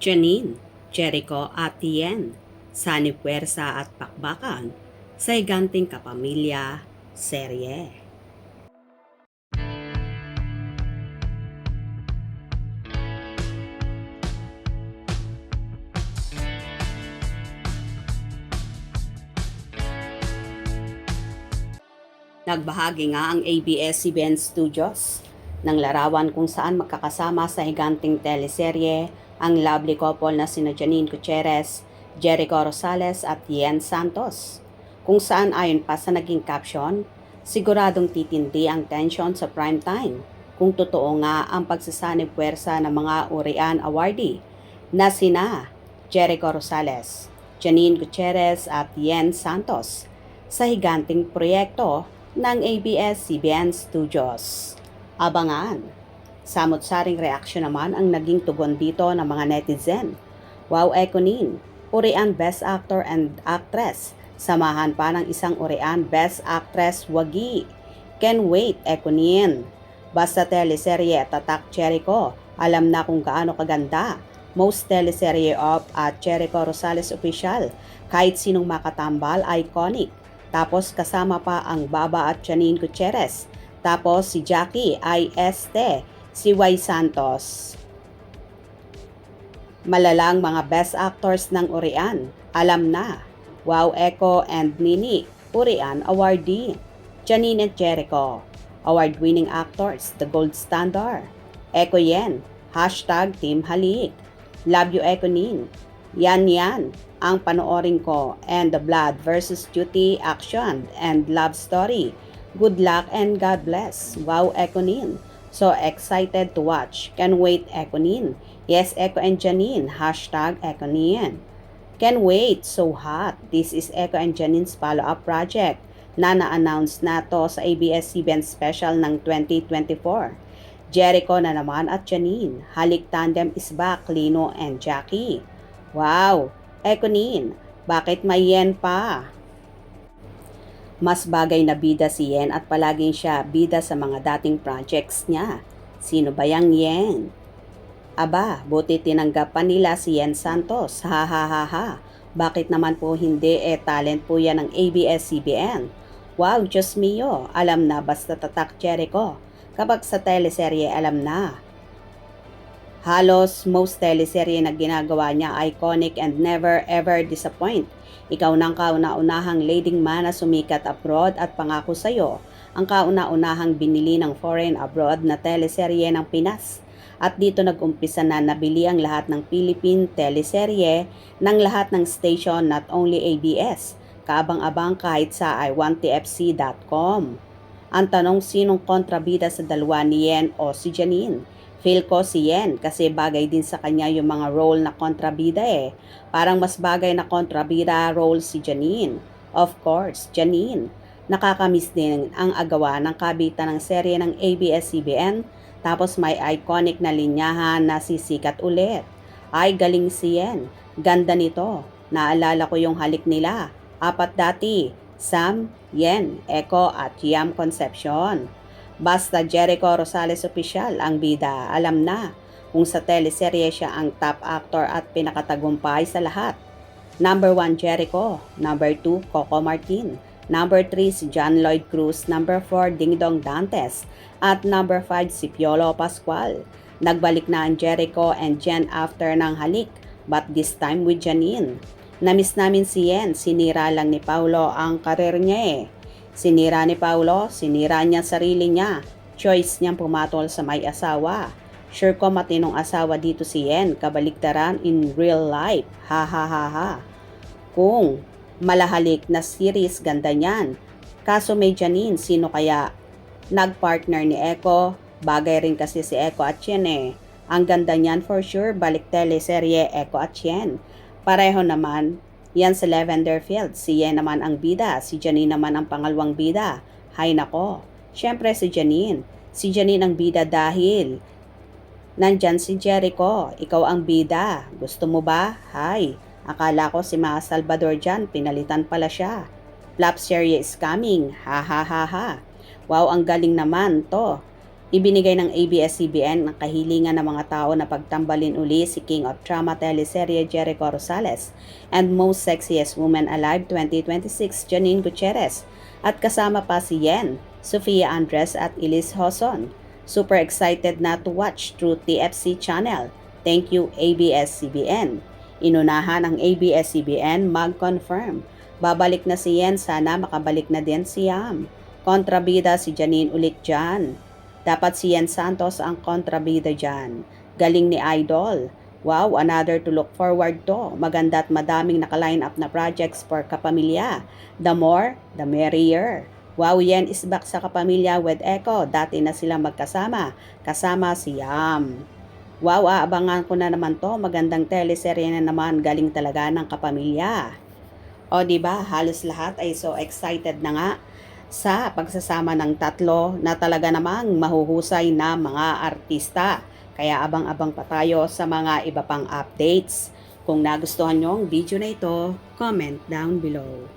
Janine, Jericho at Tien, Sanib Puwersa at Pakbakan, sa Higanting Kapamilya, serye. Nagbahagi nga ang ABS-CBN Studios ng larawan kung saan magkakasama sa higanting teleserye ang lovely couple na sina Janine Gutierrez, Jericho Rosales at Yen Santos. Kung saan ayon pa sa naging caption, siguradong titindi ang tension sa prime time kung totoo nga ang pagsasanib puwersa ng mga Urian awardee na sina Jericho Rosales, Janine Gutierrez at Yen Santos sa higanting proyekto ng ABS-CBN Studios. Abangan! Samot-saring reaksyon naman ang naging tugon dito ng mga netizen. Wow, Ekonin, Urian Best Actor and Actress. Samahan pa ng isang Urian Best Actress wagi. Can wait, Ekonin. Basta teleserye Tatak Jericho, alam na kung gaano kaganda. Most teleserye of at Jericho Rosales Official. Kahit sinong makatambal, iconic. Tapos kasama pa ang Baba at Janine Gutierrez. Tapos si Jackie ay si Y Santos. Malalang mga best actors ng Urian. Alam na. Wow, Echo and Nini, Urian awardee. Janine and Jericho, award-winning actors, the gold standard. Echo Yen, #Team Halik. Love you, Echo Nin. Yan ang panoorin ko, and the blood versus duty, action, and love story. Good luck and God bless. Wow, Ekonin. So excited to watch. Can wait, Ekonin. Yes, Echo and Janine. #Ekonin. Can wait. So hot. This is Echo and Janine's follow-up project na na-announce na to sa ABS-CBN special ng 2024. Jericho na naman at Janine. Halik tandem is back, Lino and Jackie. Wow! Ekonin, bakit may Yen pa? Mas bagay na bida si Yen at palaging siya bida sa mga dating projects niya. Sino ba yang Yen? Aba, buti tinanggap pa nila si Yen Santos. Ha ha ha ha. Bakit naman po hindi talent po yan ng ABS-CBN? Wow, Diyos mio, alam na basta Tatak Jericho. Kapag sa teleserye alam na. Halos most teleserye na ginagawa niya iconic and never ever disappoint. Ikaw nang kauna-unahang leading man na sumikat abroad at pangako sa'yo ang kauna-unahang binili ng foreign abroad na teleserye ng Pinas. At dito nag-umpisa na nabili ang lahat ng Philippine teleserye ng lahat ng station, not only ABS. Kaabang-abang kahit sa iwantfc.com. Ang tanong, sinong kontrabida sa dalawa ni Yen o si Janine? Feel ko si Yen kasi bagay din sa kanya yung mga role na kontrabida Parang mas bagay na kontrabida role si Janine. Of course, Janine. Nakakamiss din ang agawa ng kabitan ng serye ng ABS-CBN tapos may iconic na linyahan na sisikat ulit. Ay, galing si Yen. Ganda nito. Naalala ko yung halik nila. 4 dati. Sam, Yen, Echo at Yam Concepcion. Basta Jericho Rosales Official ang bida, alam na kung sa teleserye siya ang top actor at pinakatagumpay sa lahat. Number 1 Jericho, number 2 Coco Martin, number 3 si John Lloyd Cruz, number 4 Dingdong Dantes, at number 5 si Piolo Pascual. Nagbalik na ang Jericho and Jen after ng halik, but this time with Janine. Namiss namin si Yen, sinira lang ni Paulo ang karir niya Sinira ni Paulo, sinira niya sarili niya. Choice niyang pumatol sa may asawa. Sure ko matinong asawa dito si Yen, kabaliktaran in real life. Ha ha ha ha. Kung malahalik na series, ganda niyan. Kaso may Janine, sino kaya nagpartner ni Echo? Bagay rin kasi si Echo at Yen Ang ganda niyan for sure, balik teleserye Echo at Yen. Pareho naman yan sa Lavender Field. Si Yen naman ang bida, si Janine naman ang pangalawang bida. Hay nako, syempre si Janine. Si Janine ang bida dahil nandyan si Jericho, ikaw ang bida. Gusto mo ba? Hay, akala ko si Ma Salvador dyan, pinalitan pala siya. Flop series is coming, ha ha ha ha. Wow, ang galing naman to. Ibinigay ng ABS-CBN ang kahilingan ng mga tao na pagtambalin uli si King of Drama teleserye Jericho Rosales and Most Sexiest Woman Alive 2026 Janine Gutierrez at kasama pa si Yen, Sofia Andres at Elise Hoson. Super excited na to watch through TFC channel. Thank you ABS-CBN. Inunahan ang ABS-CBN mag-confirm. Babalik na si Yen, sana makabalik na din si Yam. Kontrabida si Janine ulit dyan. Dapat si Yen Santos ang kontrabida dyan. Galing ni Idol. Wow, another to look forward to. Maganda at madaming naka-line up na projects for Kapamilya. The more, the merrier. Wow, Yen is back sa Kapamilya with Echo. Dati na sila magkasama. Kasama si Yam. Wow, aabangan ko na naman to. Magandang teleserye na naman. Galing talaga ng Kapamilya. O diba, halos lahat ay so excited na nga sa pagsasama ng tatlo na talaga namang mahuhusay na mga artista. Kaya abang-abang pa tayo sa mga iba pang updates. Kung nagustuhan nyo ang video na ito, comment down below.